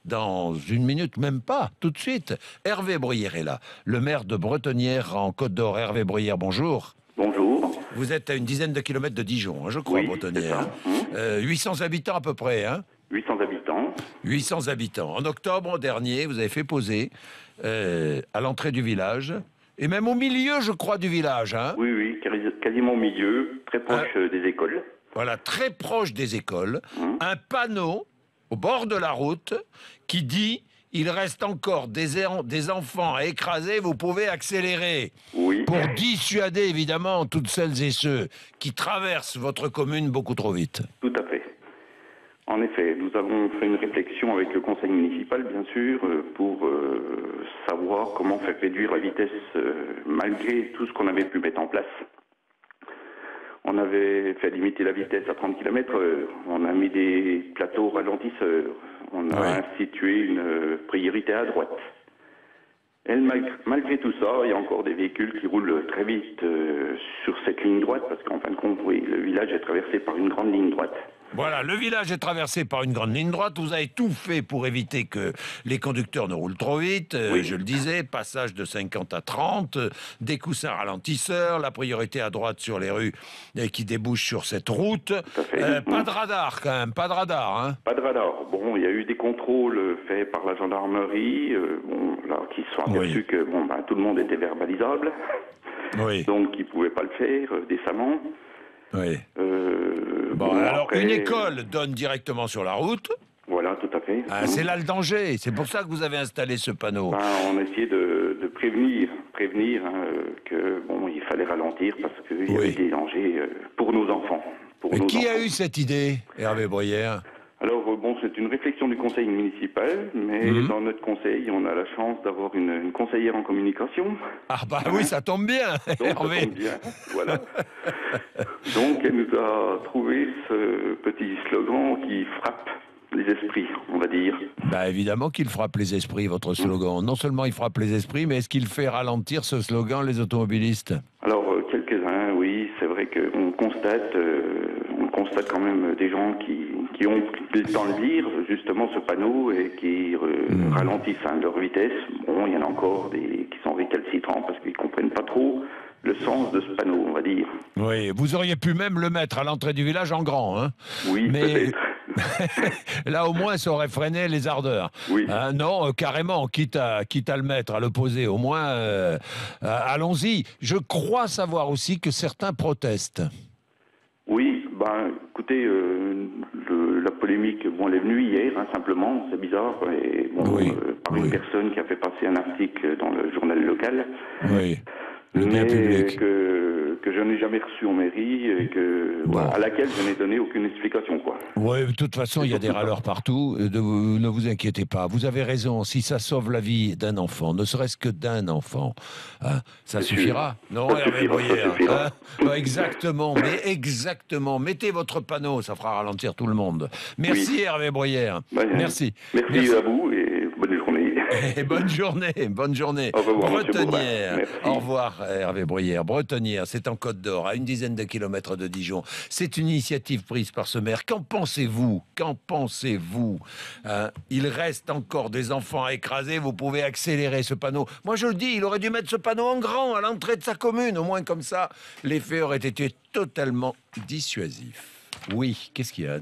dans une minute, même pas, tout de suite. Hervé Bruyère est là, le maire de Bretonnière en Côte d'Or. Hervé Bruyère, bonjour. Bonjour. Vous êtes à une dizaine de kilomètres de Dijon, hein, je crois, Oui, Bretonnière. c'est ça. 800 habitants à peu près, hein. 800 habitants. 800 habitants. En octobre dernier, vous avez fait poser à l'entrée du village, et même au milieu, je crois, du village. Hein. Oui, oui, quasiment au milieu, très proche des écoles. Voilà, très proche des écoles, un panneau au bord de la route qui dit « Il reste encore des enfants à écraser, vous pouvez accélérer ». Oui. Pour dissuader évidemment toutes celles et ceux qui traversent votre commune beaucoup trop vite. Tout à fait. En effet, nous avons fait une réflexion avec le conseil municipal, bien sûr, pour savoir comment faire réduire la vitesse malgré tout ce qu'on avait pu mettre en place. On avait fait limiter la vitesse à 30 km/h, on a mis des plateaux ralentisseurs, on a institué une priorité à droite. Et malgré tout ça, il y a encore des véhicules qui roulent très vite sur cette ligne droite, parce qu'en fin de compte, oui, le village est traversé par une grande ligne droite. Voilà, le village est traversé par une grande ligne droite. Vous avez tout fait pour éviter que les conducteurs ne roulent trop vite. Je le disais, passage de 50 à 30, des coussins ralentisseurs, la priorité à droite sur les rues qui débouchent sur cette route. Pas de radar quand même, pas de radar. Hein. Pas de radar. Bon, il y a eu des contrôles faits par la gendarmerie, qui se sont aperçus que tout le monde était verbalisable, donc ils ne pouvaient pas le faire décemment. Oui. Alors, après, une école donne directement sur la route. Voilà, tout à fait. C'est là le danger. C'est pour ça que vous avez installé ce panneau. On a essayé de prévenir que il fallait ralentir parce qu'il y avait des dangers pour nos enfants. Qui a eu cette idée, Hervé Bruyère? Alors, c'est une réflexion du conseil municipal, mais dans notre conseil, on a la chance d'avoir une conseillère en communication. Ah bah oui, ça tombe bien, Hervé. Ça tombe bien, voilà. Donc, elle nous a trouvé ce petit slogan qui frappe les esprits, on va dire. Bah évidemment qu'il frappe les esprits, votre slogan. Non seulement il frappe les esprits, mais est-ce qu'il fait ralentir ce slogan les automobilistes? Alors, quelques-uns, oui, c'est vrai qu'on constate quand même des gens qui ont pris le temps de lire justement ce panneau et qui ralentissent leur vitesse. Bon, il y en a encore qui sont récalcitrants parce qu'ils ne comprennent pas trop le sens de ce panneau, on va dire. Oui, vous auriez pu même le mettre à l'entrée du village en grand, hein. Oui, mais là au moins ça aurait freiné les ardeurs. Oui. Non, carrément, quitte à le mettre, à le poser, au moins, allons-y. Je crois savoir aussi que certains protestent. Oui, écoutez, la polémique, elle est venue hier, simplement, c'est bizarre, et par une personne qui a fait passer un article dans le journal local. Oui. Le bien public. Que je n'ai jamais reçu en mairie et à laquelle je n'ai donné aucune explication, quoi. Oui, de toute façon, il y a des râleurs partout. Ne vous inquiétez pas. Vous avez raison. Si ça sauve la vie d'un enfant, ne serait-ce que d'un enfant, ça suffira. Non, Hervé Bruyère. Exactement. Mais exactement. Mettez votre panneau, ça fera ralentir tout le monde. Merci, Hervé Bruyère. Merci. Merci à vous et bonne journée. Et bonne journée. Au revoir, Bretonnière. Au revoir, Hervé Bruyère. Bretonnière, c'est en Côte d'Or, à une dizaine de kilomètres de Dijon. C'est une initiative prise par ce maire. Qu'en pensez-vous? Il reste encore des enfants à écraser. Vous pouvez accélérer ce panneau. Moi, je le dis, il aurait dû mettre ce panneau en grand à l'entrée de sa commune. Au moins, comme ça, l'effet aurait été totalement dissuasif. Oui, qu'est-ce qu'il y a?